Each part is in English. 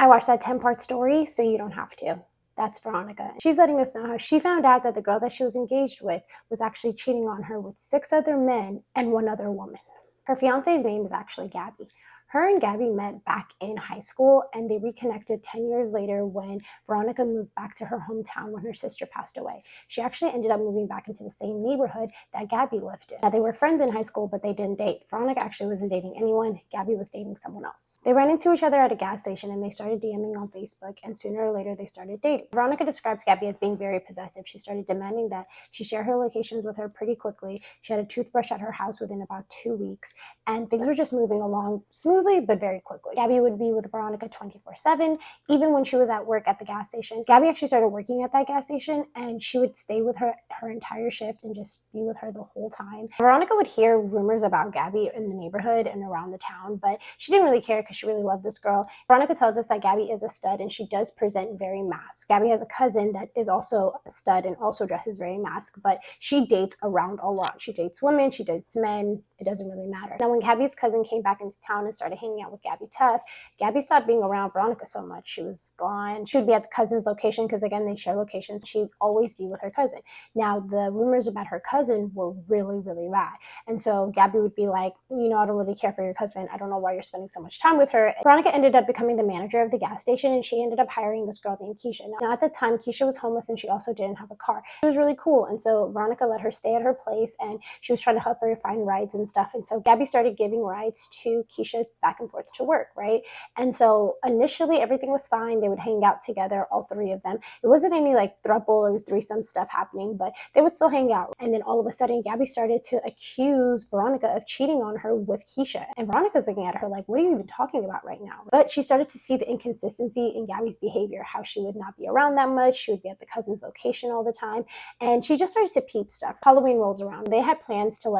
I watched that 10-part story, so you don't have to. That's Veronica. She's letting us know how she found out that the girl that she was engaged with was actually cheating on her with 6 other men and 1 other woman. Her fiance's name is actually Gabby. Her and Gabby met back in high school, and they reconnected 10 years later when Veronica moved back to her hometown when her sister passed away. She actually ended up moving back into the same neighborhood that Gabby lived in. Now, they were friends in high school, but they didn't date. Veronica actually wasn't dating anyone. Gabby was dating someone else. They ran into each other at a gas station, and they started DMing on Facebook, and sooner or later, they started dating. Veronica describes Gabby as being very possessive. She started demanding that she share her locations with her pretty quickly. She had a toothbrush at her house within about 2 weeks, and things were just moving along smoothly but very quickly. Gabby would be with Veronica 24/7, even when she was at work at the gas station. Gabby actually started working at that gas station, and she would stay with her entire shift and just be with her the whole time. Veronica would hear rumors about Gabby in the neighborhood and around the town, but she didn't really care because she really loved this girl. Veronica tells us that Gabby is a stud, and she does present very masked. Gabby has a cousin that is also a stud and also dresses very masked, but she dates around a lot. She dates women, she dates men. It doesn't really matter. Now, when Gabby's cousin came back into town and started hanging out with Gabby Tough, Gabby stopped being around Veronica so much. She was gone. She would be at the cousin's location because, again, they share locations. She'd always be with her cousin. Now, the rumors about her cousin were really, really bad. And so Gabby would be like, I don't really care for your cousin. I don't know why you're spending so much time with her. Veronica ended up becoming the manager of the gas station, and she ended up hiring this girl named Keisha. Now, at the time, Keisha was homeless, and she also didn't have a car. It was really cool. And so Veronica let her stay at her place, and she was trying to help her find rides and stuff. And so Gabby started giving rides to Keisha back and forth to work, right? And so initially everything was fine. They would hang out together, all 3 of them. It wasn't any like throuple or threesome stuff happening, but they would still hang out. And then all of a sudden, Gabby started to accuse Veronica of cheating on her with Keisha. And Veronica's looking at her like, what are you even talking about right now? But she started to see the inconsistency in Gabby's behavior, how she would not be around that much. She would be at the cousin's location all the time. And she just started to peep stuff. Halloween rolls around. They had plans to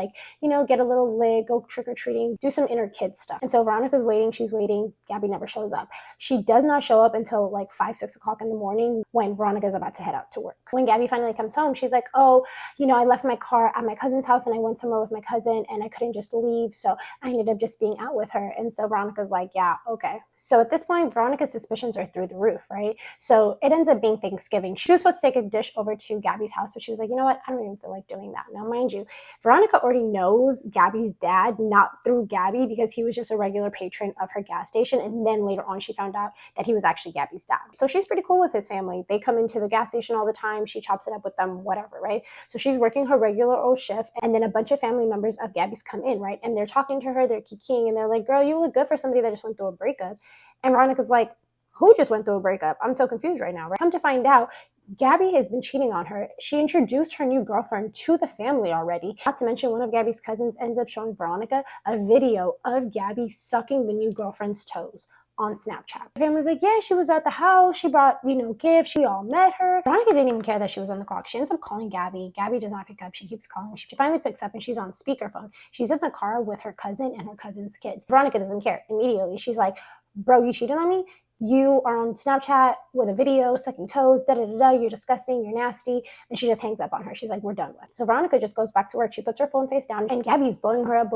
get a little lit, go trick-or-treating, do some inner kid stuff. And so Veronica's waiting, she's waiting. Gabby never shows up. She does not show up until like 5, 6 o'clock in the morning when Veronica's about to head out to work. When Gabby finally comes home, she's like, I left my car at my cousin's house and I went somewhere with my cousin and I couldn't just leave. So I ended up just being out with her. And so Veronica's like, yeah, okay. So at this point, Veronica's suspicions are through the roof, right? So it ends up being Thanksgiving. She was supposed to take a dish over to Gabby's house, but she was like, you know what? I don't even feel like doing that. Now, mind you, Veronica already knows Gabby's dad, not through Gabby, because he was just a regular patron of her gas station. And then later on, she found out that he was actually Gabby's dad. So she's pretty cool with his family. They come into the gas station all the time. She chops it up with them, whatever, right? So she's working her regular old shift. And then a bunch of family members of Gabby's come in, right? And they're talking to her, they're kikiing, and they're like, girl, you look good for somebody that just went through a breakup. And Veronica's like, who just went through a breakup? I'm so confused right now, right? Come to find out, Gabby has been cheating on her. She introduced her new girlfriend to the family already. Not to mention, one of Gabby's cousins ends up showing Veronica a video of Gabby sucking the new girlfriend's toes on Snapchat. The family's like, yeah, she was at the house. She brought, gifts. We all met her. Veronica didn't even care that she was on the clock. She ends up calling Gabby. Gabby does not pick up. She keeps calling. She finally picks up and she's on speakerphone. She's in the car with her cousin and her cousin's kids. Veronica doesn't care. Immediately, she's like, bro, you cheated on me? You are on Snapchat with a video sucking toes, you're disgusting, you're nasty. And she just hangs up on her. She's like, we're done with. So Veronica just goes back to work. She puts her phone face down and Gabby's blowing her up.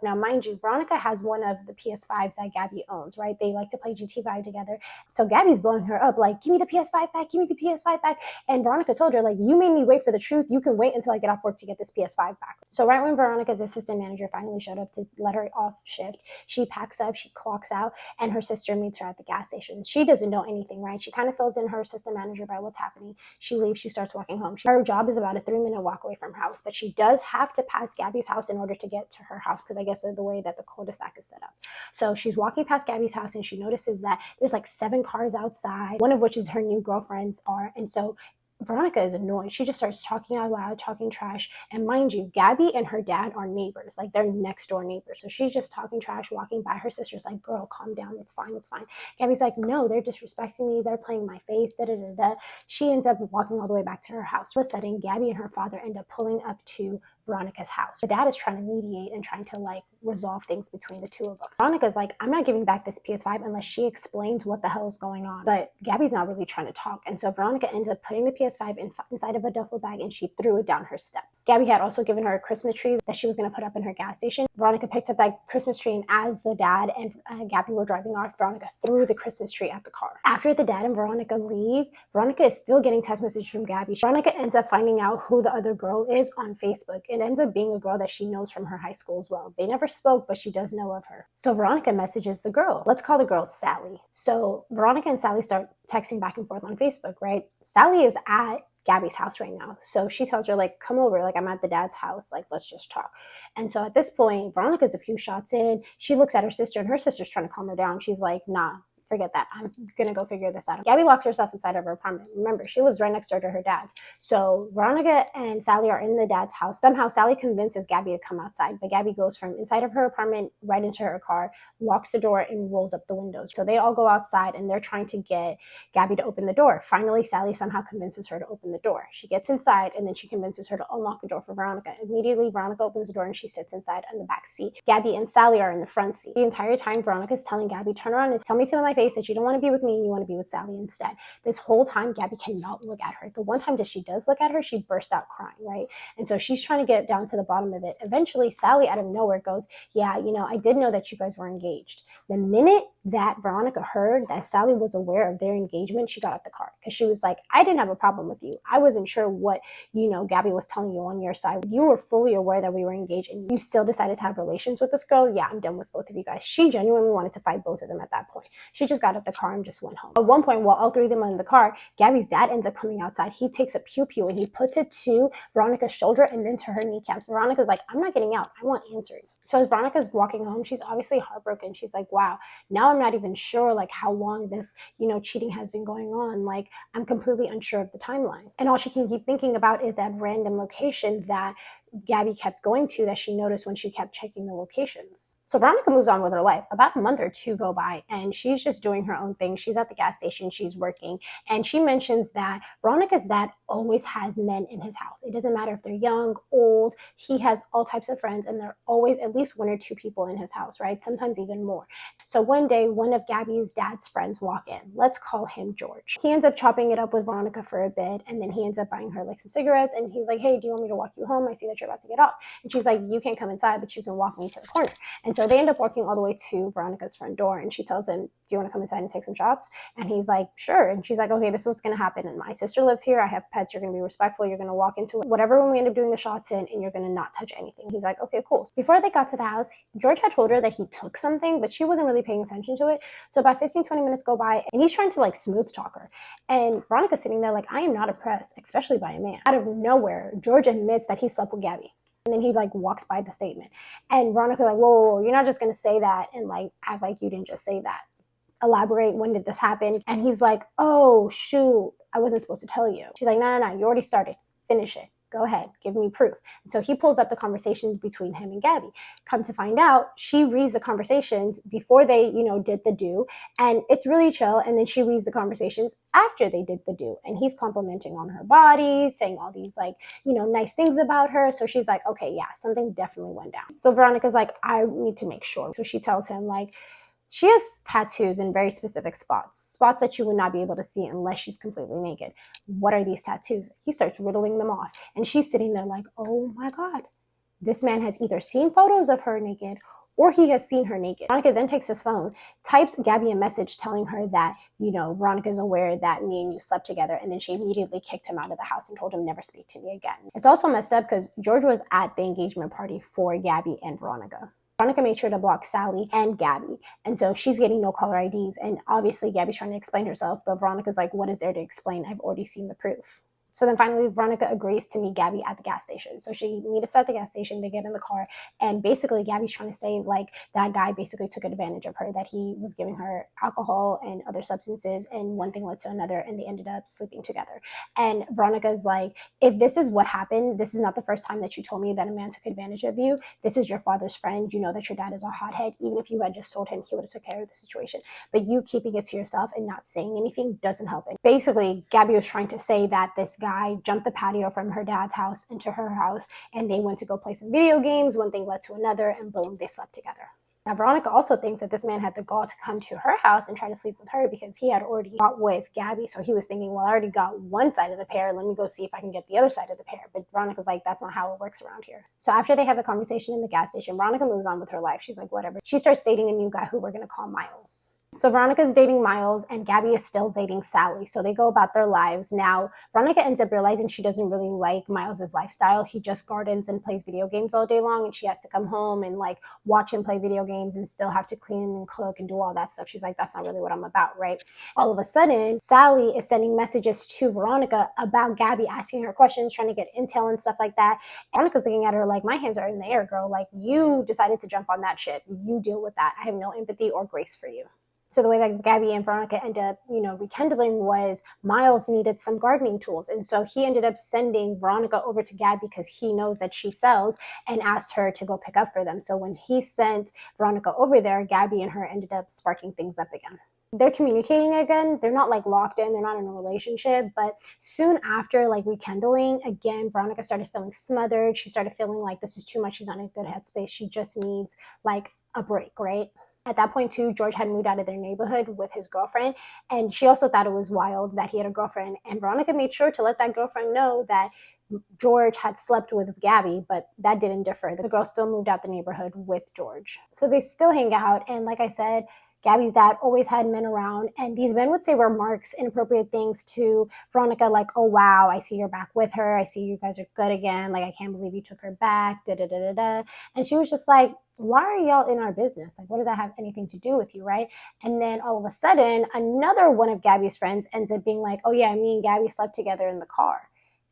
Now, mind you, Veronica has one of the PS5s that Gabby owns, right? They like to play GT5 together. So Gabby's blowing her up like, give me the PS5 back, give me the PS5 back. And Veronica told her, like, you made me wait for the truth. You can wait until I get off work to get this PS5 back. So right when Veronica's assistant manager finally showed up to let her off shift, she packs up, she clocks out, and her sister meets her at the gas station. She doesn't know anything, right? She kind of fills in her assistant manager by what's happening. She leaves, she starts walking home. Her job is about a 3-minute walk away from her house, but she does have to pass Gabby's house in order to get to her house because I guess of the way that the cul-de-sac is set up. So she's walking past Gabby's house and she notices that there's like 7 cars outside, one of which is her new girlfriend's car. And so Veronica is annoyed. She just starts talking out loud, talking trash. And mind you, Gabby and her dad are neighbors. Like, they're next door neighbors. So she's just talking trash, walking by. Her sister's like, girl, calm down. It's fine. It's fine. Gabby's like, no, they're disrespecting me. They're playing my face. She ends up walking all the way back to her house. All of a sudden, Gabby and her father end up pulling up to Veronica's house. Her dad is trying to mediate and trying to resolve things between the two of them. Veronica's like, I'm not giving back this PS5 unless she explains what the hell is going on. But Gabby's not really trying to talk. And so Veronica ends up putting the PS5 inside of a duffel bag and she threw it down her steps. Gabby had also given her a Christmas tree that she was going to put up in her gas station. Veronica picked up that Christmas tree, and as the dad and Gabby were driving off, Veronica threw the Christmas tree at the car. After the dad and Veronica leave, Veronica is still getting text messages from Gabby. Veronica ends up finding out who the other girl is on Facebook. It ends up being a girl that she knows from her high school as well. They never spoke, but she does know of her. So Veronica messages the girl. Let's call the girl Sally. So Veronica and Sally start texting back and forth on Facebook, right? Sally is at Gabby's house right now. So she tells her, like, come over, like, I'm at the dad's house, like, let's just talk. And so at this point, Veronica's a few shots in. She looks at her sister, and her sister's trying to calm her down. She's like, nah, forget that. I'm going to go figure this out. Gabby locks herself inside of her apartment. Remember, she lives right next door to her dad's. So Veronica and Sally are in the dad's house. Somehow Sally convinces Gabby to come outside, but Gabby goes from inside of her apartment right into her car, locks the door, and rolls up the windows. So they all go outside, and they're trying to get Gabby to open the door. Finally, Sally somehow convinces her to open the door. She gets inside, and then she convinces her to unlock the door for Veronica. Immediately, Veronica opens the door, and she sits inside in the back seat. Gabby and Sally are in the front seat. The entire time, Veronica's telling Gabby, turn around and tell me to my face that you don't want to be with me and you want to be with Sally instead. This whole time, Gabby cannot look at her. The one time that she does look at her, she bursts out crying, right? And so she's trying to get down to the bottom of it. Eventually, Sally out of nowhere goes, yeah, I did know that you guys were engaged. The minute that Veronica heard that Sally was aware of their engagement, she got out the car because she was like, I didn't have a problem with you. I wasn't sure what, Gabby was telling you on your side. You were fully aware that we were engaged and you still decided to have relations with this girl. Yeah, I'm done with both of you guys. She genuinely wanted to fight both of them at that point. She just got out the car and just went home. At one point, while all three of them are in the car, Gabby's dad ends up coming outside. He takes a pew-pew and he puts it to Veronica's shoulder and then to her kneecaps. Veronica's like, I'm not getting out. I want answers. So as Veronica's walking home, she's obviously heartbroken. She's like, wow, now I'm not even sure like how long this, cheating has been going on. Like, I'm completely unsure of the timeline. And all she can keep thinking about is that random location that Gabby kept going to that she noticed when she kept checking the locations. So Veronica moves on with her life. About a month or two go by and she's just doing her own thing. She's at the gas station, she's working, and she mentions that Veronica's dad always has men in his house. It doesn't matter if they're young, old, he has all types of friends and there are always at least one or two people in his house, right? Sometimes even more. So one day, one of Gabby's dad's friends walk in. Let's call him George. He ends up chopping it up with Veronica for a bit and then he ends up buying her like some cigarettes and he's like, hey, do you want me to walk you home? I see that you're about to get off. And she's like, you can't come inside, but you can walk me to the corner. And so they end up walking all the way to Veronica's front door and she tells him, do you want to come inside and take some shots? And he's like, sure. And she's like, okay, this is what's going to happen. And my sister lives here. I have pets. You're going to be respectful. You're going to walk into whatever room we end up doing the shots in and you're going to not touch anything. He's like, okay, cool. Before they got to the house, George had told her that he took something, but she wasn't really paying attention to it. So about 15-20 minutes go by and he's trying to like smooth talk her. And Veronica's sitting there like, I am not impressed, especially by a man. Out of nowhere, George admits that he slept with Gabby. And then he like walks by the statement. And Veronica's like, whoa, you're not just going to say that and like act like you didn't just say that. Elaborate, when did this happen? And he's like, oh, shoot, I wasn't supposed to tell you. She's like, no, you already started. Finish it. Go ahead, give me proof. And so he pulls up the conversations between him and Gabby. Come to find out, she reads the conversations before they, did the do, and it's really chill. And then she reads the conversations after they did the do, and he's complimenting on her body, saying all these like, nice things about her. So she's like, okay, yeah, something definitely went down. So Veronica's like, I need to make sure. So she tells him like, she has tattoos in very specific spots that you would not be able to see unless she's completely naked. What are these tattoos? He starts riddling them off. And she's sitting there like, oh my God, this man has either seen photos of her naked or he has seen her naked. Veronica then takes his phone, types Gabby a message telling her that, Veronica's aware that me and you slept together. And then she immediately kicked him out of the house and told him never speak to me again. It's also messed up because George was at the engagement party for Gabby and Veronica. Veronica made sure to block Sally and Gabby. And so she's getting no caller IDs. And obviously Gabby's trying to explain herself, but Veronica's like, what is there to explain? I've already seen the proof. So then finally, Veronica agrees to meet Gabby at the gas station. So she meets at the gas station, they get in the car, and basically Gabby's trying to say like that guy basically took advantage of her, that he was giving her alcohol and other substances, and one thing led to another, and they ended up sleeping together. And Veronica's like, if this is what happened, this is not the first time that you told me that a man took advantage of you. This is your father's friend. You know that your dad is a hothead. Even if you had just told him, he would have took care of the situation. But you keeping it to yourself and not saying anything doesn't help it. Basically, Gabby was trying to say that this guy jumped the patio from her dad's house into her house, and they went to go play some video games. One thing led to another, and boom, they slept together. Now, Veronica also thinks that this man had the gall to come to her house and try to sleep with her because he had already got with Gabby. So he was thinking, well, I already got one side of the pair. Let me go see if I can get the other side of the pair. But Veronica's like, that's not how it works around here. So after they have the conversation in the gas station, Veronica moves on with her life. She's like, whatever. She starts dating a new guy who we're going to call Miles. So Veronica's dating Miles and Gabby is still dating Sally. So they go about their lives. Now, Veronica ends up realizing she doesn't really like Miles's lifestyle. He just gardens and plays video games all day long, and she has to come home and like watch him play video games and still have to clean and cook and do all that stuff. She's like, that's not really what I'm about, right? All of a sudden, Sally is sending messages to Veronica about Gabby, asking her questions, trying to get intel and stuff like that. Veronica's looking at her like, my hands are in the air, girl. Like, you decided to jump on that shit. You deal with that. I have no empathy or grace for you. So the way that Gabby and Veronica ended up, rekindling was Miles needed some gardening tools. And so he ended up sending Veronica over to Gabby because he knows that she sells, and asked her to go pick up for them. So when he sent Veronica over there, Gabby and her ended up sparking things up again. They're communicating again. They're not like locked in. They're not in a relationship. But soon after like rekindling, again, Veronica started feeling smothered. She started feeling like this is too much. She's not in a good headspace. She just needs like a break, right? At that point, too, George had moved out of their neighborhood with his girlfriend, and she also thought it was wild that he had a girlfriend. And Veronica made sure to let that girlfriend know that George had slept with Gabby, but that didn't differ. The girl still moved out the neighborhood with George. So they still hang out, and like I said, Gabby's dad always had men around, and these men would say remarks, inappropriate things to Veronica, like, oh, wow, I see you're back with her. I see you guys are good again. Like, I can't believe you took her back, da-da-da-da-da. And she was just like, why are y'all in our business? Like, what does that have anything to do with you, right? And then all of a sudden, another one of Gabby's friends ends up being like, oh, yeah, me and Gabby slept together in the car.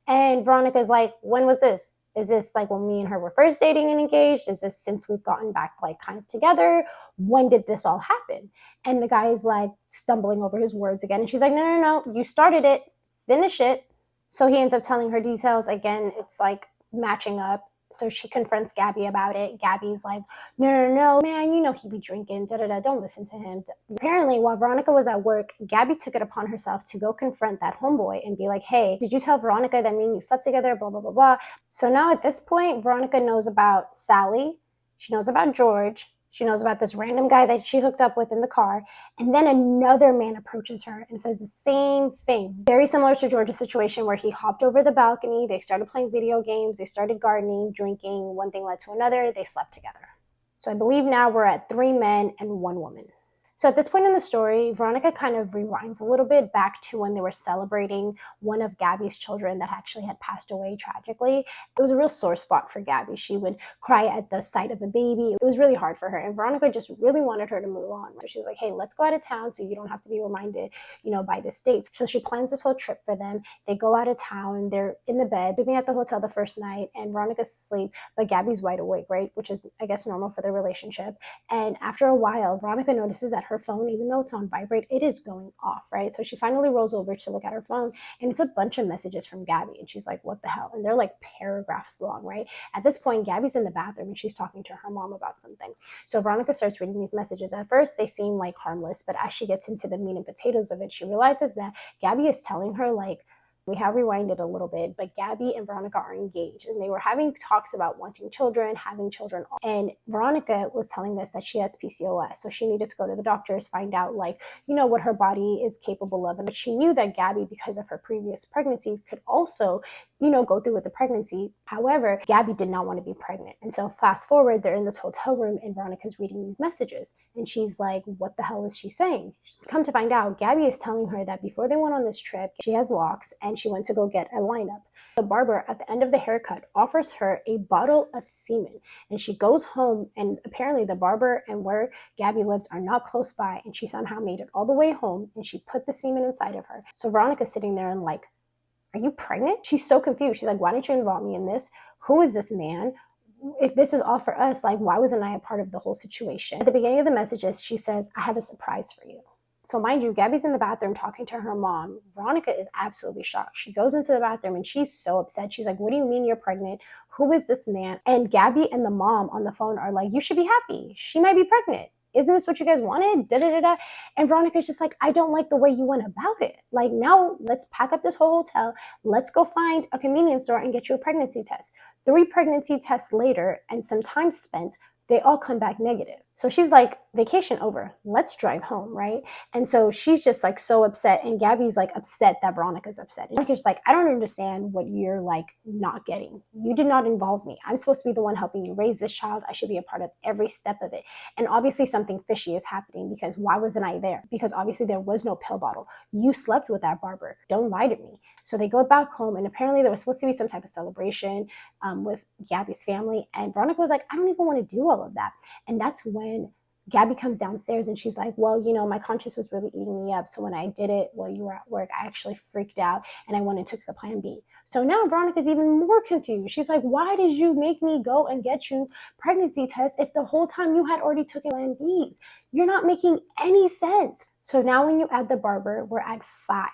And Veronica's like, when was this? Is this like when me and her were first dating and engaged? Is this since we've gotten back like kind of together? When did this all happen? And the guy is like stumbling over his words again. And she's like, no, you started it, finish it. So he ends up telling her details. Again, it's like matching up. So she confronts Gabby about it. Gabby's like, no, man, he be drinking, da-da-da, don't listen to him. Apparently, while Veronica was at work, Gabby took it upon herself to go confront that homeboy and be like, hey, did you tell Veronica that me and you slept together, blah, blah, blah, blah. So now at this point, Veronica knows about Sally. She knows about George. She knows about this random guy that she hooked up with in the car. And then another man approaches her and says the same thing. Very similar to George's situation where he hopped over the balcony. They started playing video games. They started gardening, drinking. One thing led to another. They slept together. So I believe now we're at 3 men and 1 woman. So at this point in the story, Veronica kind of rewinds a little bit back to when they were celebrating one of Gabby's children that actually had passed away tragically. It was a real sore spot for Gabby. She would cry at the sight of a baby. It was really hard for her. And Veronica just really wanted her to move on. She was like, hey, let's go out of town so you don't have to be reminded, by this date. So she plans this whole trip for them. They go out of town. They're in the bed, living at the hotel the first night, and Veronica's asleep, but Gabby's wide awake, right? Which is, I guess, normal for their relationship. And after a while, Veronica notices that her phone, even though it's on vibrate, it is going off, right? So she finally rolls over to look at her phone, and it's a bunch of messages from Gabby, and she's like, what the hell? And they're like paragraphs long, right? At this point, Gabby's in the bathroom and she's talking to her mom about something. So Veronica starts reading these messages. At first, they seem like harmless, but as she gets into the meat and potatoes of it, she realizes that Gabby is telling her, like, we have rewinded a little bit, but Gabby and Veronica are engaged, and they were having talks about wanting children, having children. And Veronica was telling us that she has PCOS, so she needed to go to the doctors, find out, like, what her body is capable of. But she knew that Gabby, because of her previous pregnancy, could also, go through with the pregnancy. However, Gabby did not want to be pregnant. And so fast forward, they're in this hotel room, and Veronica's reading these messages, and she's like, what the hell is she saying? Come to find out, Gabby is telling her that before they went on this trip, she has locks, and she went to go get a lineup. The barber at the end of the haircut offers her a bottle of semen, and she goes home, and apparently the barber and where Gabby lives are not close by, and she somehow made it all the way home, and she put the semen inside of her. So Veronica's sitting there and like, are you pregnant? She's so confused. She's like, why didn't you involve me in this? Who is this man? If this is all for us, like, why wasn't I a part of the whole situation? At the beginning of the messages, she says, I have a surprise for you. So mind you, Gabby's in the bathroom talking to her mom. Veronica is absolutely shocked. She goes into the bathroom and she's so upset. She's like, what do you mean you're pregnant? Who is this man? And Gabby and the mom on the phone are like, you should be happy. She might be pregnant. isn't this what you guys wanted? Da da da da. And Veronica's just like, I don't like the way you went about it. Like, now let's pack up this whole hotel. Let's go find a convenience store and get you a pregnancy test. 3 pregnancy tests later and some time spent, they all come back negative. So she's like, vacation over, let's drive home, right? And so she's just like so upset, and Gabby's like upset that Veronica's upset. And Veronica's like, I don't understand what you're like not getting. You did not involve me. I'm supposed to be the one helping you raise this child. I should be a part of every step of it. And obviously something fishy is happening, because why wasn't I there? Because obviously there was no pill bottle. You slept with that barber. Don't lie to me. So they go back home, and apparently there was supposed to be some type of celebration with Gabby's family. And Veronica was like, I don't even want to do all of that. And that's when Gabby comes downstairs and she's like, well, you know, my conscience was really eating me up. So when I did it while you were at work, I actually freaked out and I went and took the plan B. So now Veronica's even more confused. She's like, why did you make me go and get you pregnancy tests if the whole time you had already taken plan Bs? You're not making any sense. So now when you add the barber, we're at 5.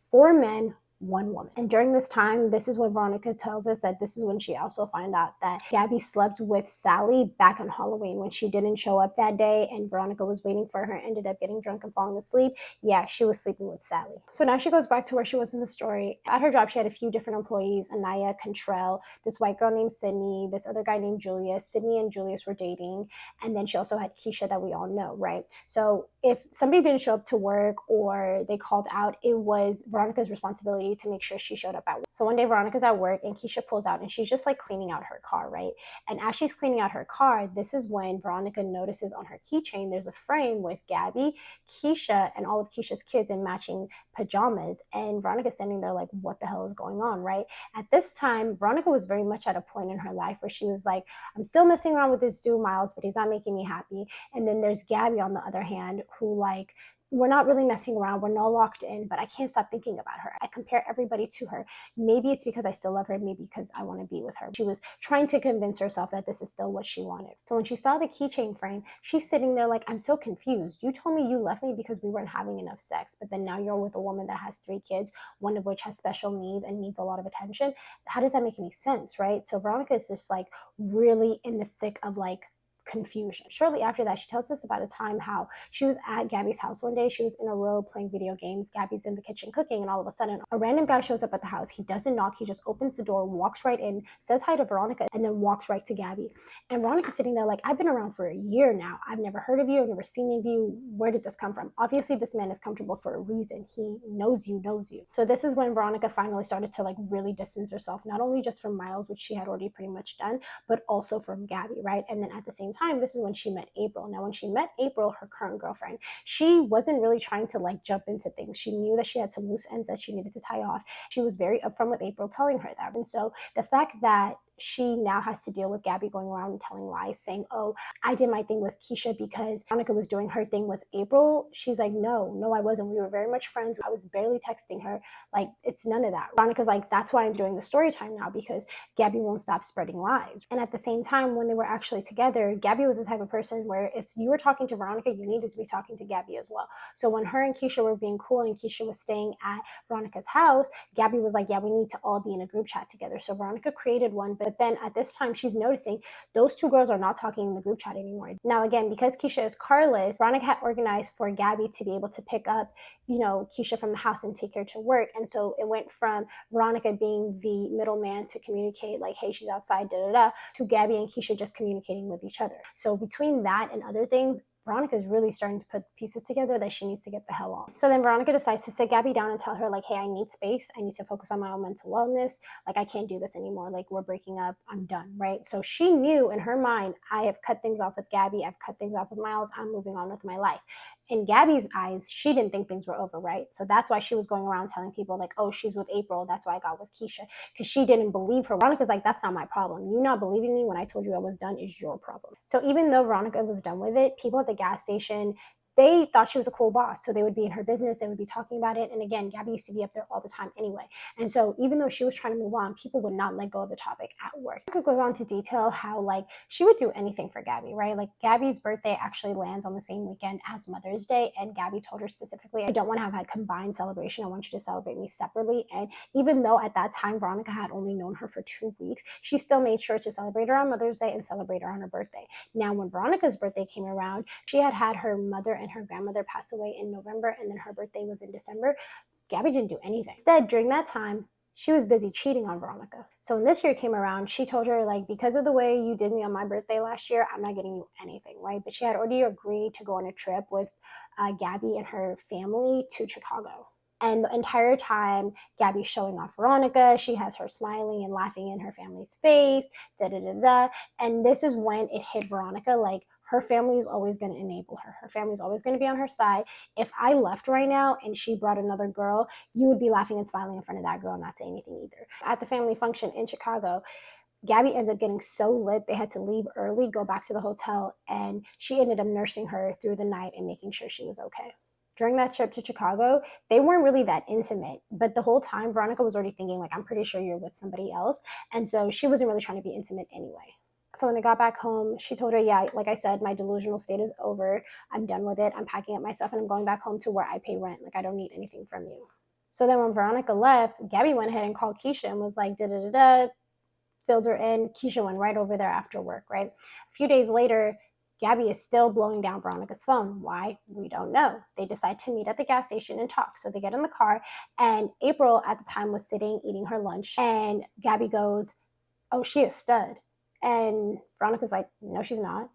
4 men, 1 woman. And during this time, this is when Veronica tells us that this is when she also found out that Gabby slept with Sally back on Halloween when she didn't show up that day and Veronica was waiting for her, ended up getting drunk and falling asleep. Yeah, she was sleeping with Sally. So now she goes back to where she was in the story. At her job, she had a few different employees: Anaya, Contrell, this white girl named Sydney, this other guy named Julius. Sydney and Julius were dating. And then she also had Keisha that we all know, right? So if somebody didn't show up to work or they called out, it was Veronica's responsibility to make sure she showed up at work. So one day Veronica's at work and Keisha pulls out and she's just like cleaning out her car, right? And as she's cleaning out her car, this is when Veronica notices on her keychain there's a frame with Gabby, Keisha, and all of Keisha's kids in matching pajamas. And Veronica's standing there like, what the hell is going on, right? At this time, Veronica was very much at a point in her life where she was like, I'm still messing around with this dude Miles, but he's not making me happy. And then there's Gabby on the other hand, who like, we're not really messing around. We're not locked in, but I can't stop thinking about her. I compare everybody to her. Maybe it's because I still love her. Maybe because I want to be with her. She was trying to convince herself that this is still what she wanted. So when she saw the keychain frame, she's sitting there like, I'm so confused. You told me you left me because we weren't having enough sex, but then now you're with a woman that has 3 kids, one of which has special needs and needs a lot of attention. How does that make any sense, right? So Veronica is just like really in the thick of like confusion. Shortly after that, she tells us about a time how she was at Gabby's house one day. She was in a row playing video games. Gabby's in the kitchen cooking, and all of a sudden, a random guy shows up at the house. He doesn't knock. He just opens the door, walks right in, says hi to Veronica, and then walks right to Gabby. And Veronica's sitting there like, I've been around for a year now. I've never heard of you. I've never seen of you. Where did this come from? Obviously, this man is comfortable for a reason. He knows you, knows you. So this is when Veronica finally started to like really distance herself, not only just from Miles, which she had already pretty much done, but also from Gabby, right? And then at the same time, this is when she met April. Now, when she met April, her current girlfriend, she wasn't really trying to like jump into things. She knew that she had some loose ends that she needed to tie off. She was very upfront with April, telling her that. And so the fact that she now has to deal with Gabby going around and telling lies, saying, oh, I did my thing with Keisha because Veronica was doing her thing with April. She's like, no, I wasn't. We were very much friends. I was barely texting her. Like, it's none of that. Veronica's like, that's why I'm doing the story time now, because Gabby won't stop spreading lies. And at the same time, when they were actually together, Gabby was the type of person where if you were talking to Veronica, you needed to be talking to Gabby as well. So when her and Keisha were being cool and Keisha was staying at Veronica's house, Gabby was like, yeah, we need to all be in a group chat together. So Veronica created one, but then at this time, she's noticing those 2 girls are not talking in the group chat anymore. Now, again, because Keisha is carless, Veronica had organized for Gabby to be able to pick up, Keisha from the house and take her to work. And so it went from Veronica being the middleman to communicate like, hey, she's outside, to Gabby and Keisha just communicating with each other. So between that and other things, Veronica is really starting to put pieces together that she needs to get the hell on. So then Veronica decides to sit Gabby down and tell her like, hey, I need space. I need to focus on my own mental wellness. Like, I can't do this anymore. Like, we're breaking up. I'm done, right? So she knew in her mind, I have cut things off with Gabby. I've cut things off with Miles. I'm moving on with my life. In Gabby's eyes, she didn't think things were over, right? So that's why she was going around telling people like, oh, she's with April. That's why I got with Keisha, because she didn't believe her. Veronica's like, that's not my problem. You not believing me when I told you I was done is your problem. So even though Veronica was done with it, people at the gas station, they thought she was a cool boss. So they would be in her business, they would be talking about it. And again, Gabby used to be up there all the time anyway. And so even though she was trying to move on, people would not let go of the topic at work. It goes on to detail how like she would do anything for Gabby, right? Like Gabby's birthday actually lands on the same weekend as Mother's Day. And Gabby told her specifically, I don't want to have a combined celebration. I want you to celebrate me separately. And even though at that time, Veronica had only known her for 2 weeks, she still made sure to celebrate her on Mother's Day and celebrate her on her birthday. Now, when Veronica's birthday came around, she had had her mother and her grandmother pass away in November, and then her birthday was in December. Gabby didn't do anything. Instead, during that time, she was busy cheating on Veronica. So when this year came around, she told her, like, because of the way you did me on my birthday last year, I'm not getting you anything, right? But she had already agreed to go on a trip with Gabby and her family to Chicago. And the entire time, Gabby's showing off Veronica. She has her smiling and laughing in her family's face, da-da-da-da. And this is when it hit Veronica, like, her family is always going to enable her. Her family is always going to be on her side. If I left right now and she brought another girl, you would be laughing and smiling in front of that girl and not saying anything either. At the family function in Chicago, Gabby ends up getting so lit, they had to leave early, go back to the hotel, and she ended up nursing her through the night and making sure she was okay. During that trip to Chicago, they weren't really that intimate, but the whole time Veronica was already thinking, like, I'm pretty sure you're with somebody else. And so she wasn't really trying to be intimate anyway. So when they got back home, she told her, yeah, like I said, my delusional state is over. I'm done with it. I'm packing up my stuff and I'm going back home to where I pay rent. Like, I don't need anything from you. So then when Veronica left, Gabby went ahead and called Keisha and was like, da-da-da-da, filled her in. Keisha went right over there after work, right? A few days later, Gabby is still blowing down Veronica's phone. Why? We don't know. They decide to meet at the gas station and talk. So they get in the car, and April at the time was sitting eating her lunch, and Gabby goes, oh, she is stud. And Veronica's like, no, she's not.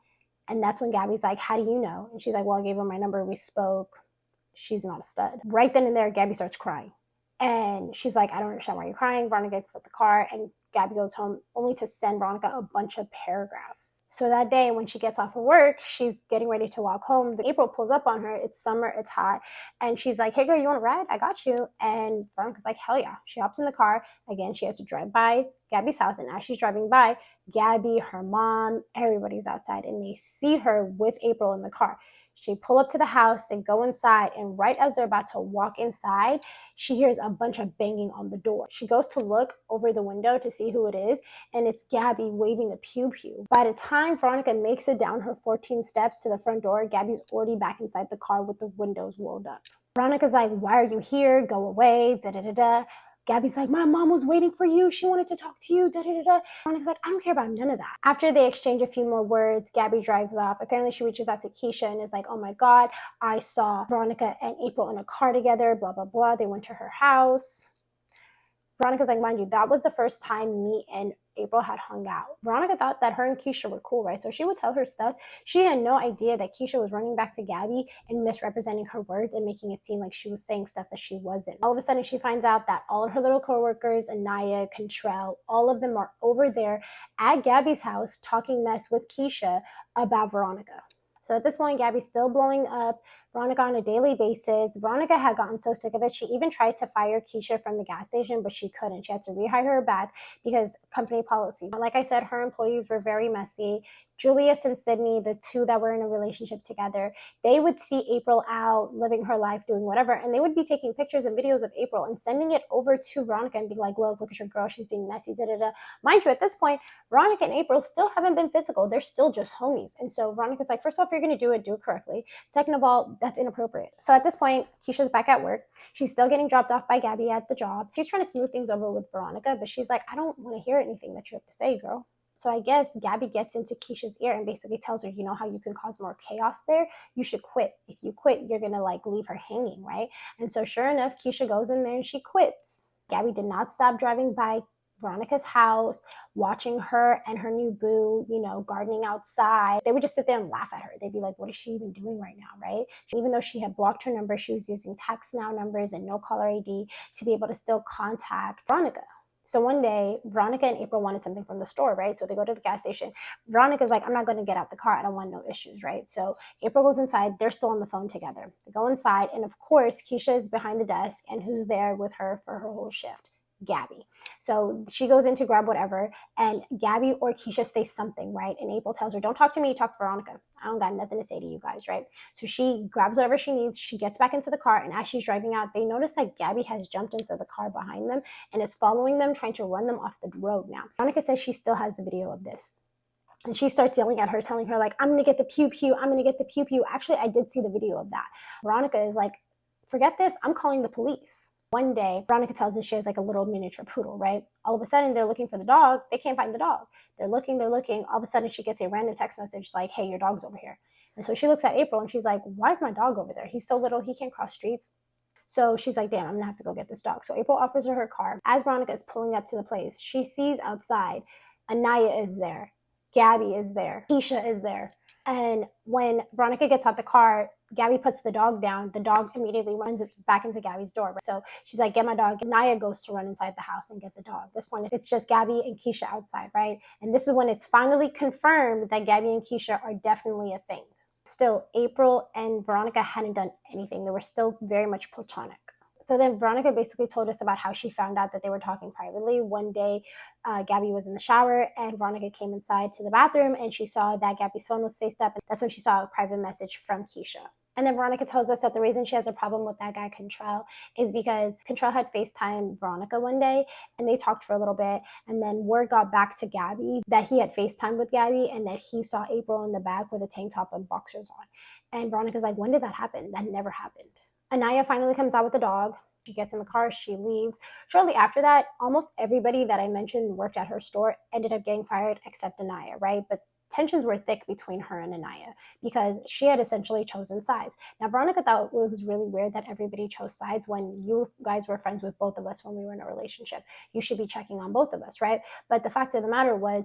And that's when Gabby's like, how do you know? And she's like, well, I gave her my number. We spoke. She's not a stud. Right then and there, Gabby starts crying. And she's like, I don't understand why you're crying. Veronica gets at the car, and Gabby goes home only to send Veronica a bunch of paragraphs. So that day when she gets off of work, she's getting ready to walk home. April pulls up on her. It's summer, it's hot. And she's like, hey girl, you want to ride? I got you. And Veronica's like, hell yeah. She hops in the car. Again, she has to drive by Gabby's house. And as she's driving by, Gabby, her mom, everybody's outside. And they see her with April in the car. She pull up to the house, they go inside, and right as they're about to walk inside, she hears a bunch of banging on the door. She goes to look over the window to see who it is, and it's Gabby waving a pew-pew. By the time Veronica makes it down her 14 steps to the front door, Gabby's already back inside the car with the windows rolled up. Veronica's like, why are you here? Go away, da-da-da-da. Gabby's like, my mom was waiting for you. She wanted to talk to you, da-da-da-da. Veronica's like, I don't care about none of that. After they exchange a few more words, Gabby drives off. Apparently she reaches out to Keisha and is like, oh my God, I saw Veronica and April in a car together, blah, blah, blah. They went to her house. Veronica's like, mind you, that was the first time me and April had hung out. Veronica thought that her and Keisha were cool, right? So she would tell her stuff. She had no idea that Keisha was running back to Gabby and misrepresenting her words and making it seem like she was saying stuff that she wasn't. All of a sudden, she finds out that all of her little coworkers, Anaya, Contrell, all of them are over there at Gabby's house talking mess with Keisha about Veronica. So at this point, Gabby's still blowing up Veronica on a daily basis. Veronica had gotten so sick of it, she even tried to fire Keisha from the gas station, but she couldn't. She had to rehire her back because company policy. Like I said, her employees were very messy. Julius and Sydney, the two that were in a relationship together, they would see April out living her life, doing whatever, and they would be taking pictures and videos of April and sending it over to Veronica and be like, look at your girl, she's being messy, da-da-da. Mind you, at this point, Veronica and April still haven't been physical. They're still just homies. And so Veronica's like, first off, if you're going to do it correctly. Second of all, that's inappropriate. So at this point, Keisha's back at work. She's still getting dropped off by Gabby at the job. She's trying to smooth things over with Veronica, but she's like, I don't want to hear anything that you have to say, girl. So I guess Gabby gets into Keisha's ear and basically tells her, you know how you can cause more chaos there? You should quit. If you quit, you're going to like leave her hanging, right? And so sure enough, Keisha goes in there and she quits. Gabby did not stop driving by Veronica's house, watching her and her new boo, gardening outside. They would just sit there and laugh at her. They'd be like, what is she even doing right now, right? Even though she had blocked her number, she was using text now numbers and no caller ID to be able to still contact Veronica. So one day, Veronica and April wanted something from the store, right? So they go to the gas station. Veronica's like, I'm not going to get out the car. I don't want no issues, right? So April goes inside. They're still on the phone together. They go inside. And of course, Keisha is behind the desk. And who's there with her for her whole shift? Gabby. So she goes in to grab whatever, and Gabby or Keisha say something, right? And April tells her, don't talk to me, talk to Veronica. I don't got nothing to say to you guys, right? So she grabs whatever she needs. She gets back into the car, and as she's driving out, they notice that Gabby has jumped into the car behind them and is following them, trying to run them off the road now. Veronica says she still has the video of this. And she starts yelling at her, telling her, like, I'm going to get the pew pew. I'm going to get the pew pew. Actually, I did see the video of that. Veronica is like, forget this. I'm calling the police. One day, Veronica tells us she has like a little miniature poodle, right? All of a sudden, they're looking for the dog. They can't find the dog. They're looking. All of a sudden, she gets a random text message like, hey, your dog's over here. And so she looks at April and she's like, why is my dog over there? He's so little. He can't cross streets. So she's like, damn, I'm going to have to go get this dog. So April offers her car. As Veronica is pulling up to the place, she sees outside Anaya is there. Gabby is there. Keisha is there. And when Veronica gets out the car, Gabby puts the dog down. The dog immediately runs back into Gabby's door. So she's like, get my dog. And Naya goes to run inside the house and get the dog. At this point, it's just Gabby and Keisha outside, right? And this is when it's finally confirmed that Gabby and Keisha are definitely a thing. Still, April and Veronica hadn't done anything. They were still very much platonic. So then Veronica basically told us about how she found out that they were talking privately. One day, Gabby was in the shower and Veronica came inside to the bathroom and she saw that Gabby's phone was faced up. And that's when she saw a private message from Keisha. And then Veronica tells us that the reason she has a problem with that guy, Contrell, is because Contrell had FaceTime Veronica one day and they talked for a little bit. And then word got back to Gabby that he had FaceTime with Gabby and that he saw April in the back with a tank top and boxers on. And Veronica's like, when did that happen? That never happened. Anaya finally comes out with the dog. She gets in the car, she leaves. Shortly after that, almost everybody that I mentioned worked at her store ended up getting fired except Anaya, right? But tensions were thick between her and Anaya because she had essentially chosen sides. Now, Veronica thought it was really weird that everybody chose sides when you guys were friends with both of us when we were in a relationship. You should be checking on both of us, right? But the fact of the matter was,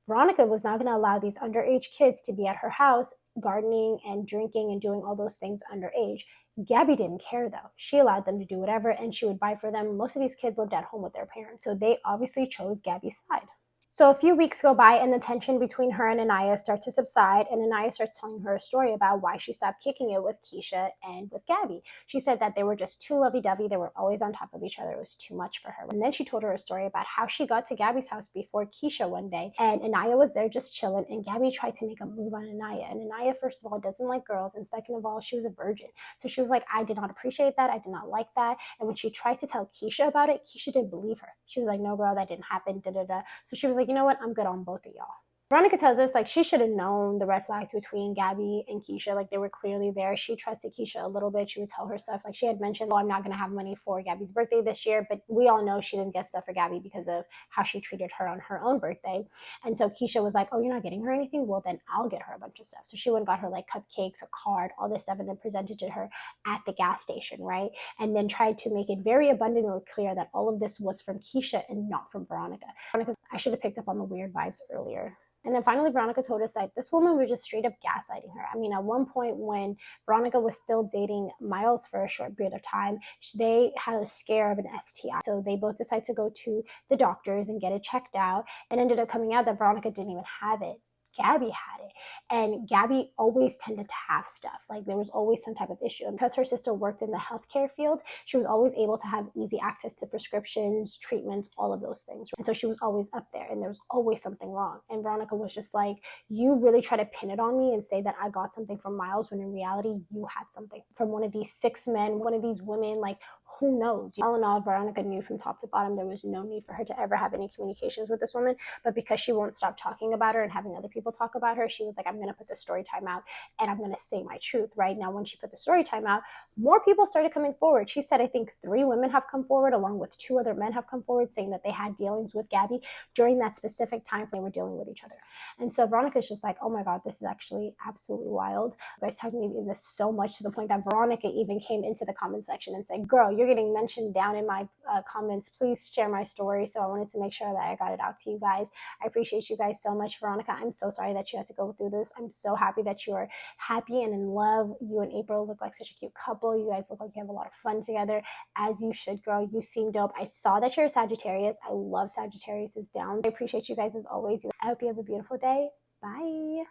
Veronica was not going to allow these underage kids to be at her house gardening and drinking and doing all those things underage. Gabby didn't care though. She allowed them to do whatever and she would buy for them. Most of these kids lived at home with their parents, so they obviously chose Gabby's side. So a few weeks go by and the tension between her and Anaya starts to subside, and Anaya starts telling her a story about why she stopped kicking it with Keisha and with Gabby. She said that they were just too lovey-dovey. They were always on top of each other. It was too much for her. And then she told her a story about how she got to Gabby's house before Keisha one day, and Anaya was there just chilling, and Gabby tried to make a move on Anaya. And Anaya, first of all, doesn't like girls, and second of all, she was a virgin. So she was like, I did not appreciate that. I did not like that. And when she tried to tell Keisha about it, Keisha didn't believe her. She was like, no, girl, that didn't happen, da-da-da. So she was like, you know what? I'm good on both of y'all. Veronica tells us like she should have known the red flags between Gabby and Keisha. Like they were clearly there. She trusted Keisha a little bit. She would tell her stuff. Like she had mentioned, oh, I'm not going to have money for Gabby's birthday this year. But we all know she didn't get stuff for Gabby because of how she treated her on her own birthday. And so Keisha was like, oh, you're not getting her anything? Well, then I'll get her a bunch of stuff. So she went and got her like cupcakes, a card, all this stuff, and then presented to her at the gas station, right? And then tried to make it very abundantly clear that all of this was from Keisha and not from Veronica. I should have picked up on the weird vibes earlier. And then finally, Veronica told us that this woman was just straight up gaslighting her. I mean, at one point when Veronica was still dating Miles for a short period of time, they had a scare of an STI. So they both decided to go to the doctors and get it checked out, and ended up coming out that Veronica didn't even have it. Gabby had it. And Gabby always tended to have stuff. Like there was always some type of issue. And because her sister worked in the healthcare field, she was always able to have easy access to prescriptions, treatments, all of those things. And so she was always up there and there was always something wrong. And Veronica was just like, you really try to pin it on me and say that I got something from Miles when in reality you had something from one of these 6 men, one of these women. Like who knows? All in all, Veronica knew from top to bottom there was no need for her to ever have any communications with this woman. But because she won't stop talking about her and having other people talk about her, she was like, I'm going to put the story time out and I'm going to say my truth. Right now, when she put the story time out, more people started coming forward. She said, I think 3 women have come forward along with 2 other men have come forward saying that they had dealings with Gabby during that specific time they were dealing with each other. And so Veronica's just like, oh my God, this is actually absolutely wild. You guys talking to me in this so much to the point that Veronica even came into the comment section and said, girl, you're getting mentioned down in my comments. Please share my story. So I wanted to make sure that I got it out to you guys. I appreciate you guys so much. Veronica, I'm so sorry that you had to go through this. I'm so happy that you are happy and in love. You and April look like such a cute couple. You guys look like you have a lot of fun together, as you should, girl. You seem dope. I saw that you're a Sagittarius. I love Sagittarius is down. I appreciate you guys as always. I hope you have a beautiful day. Bye.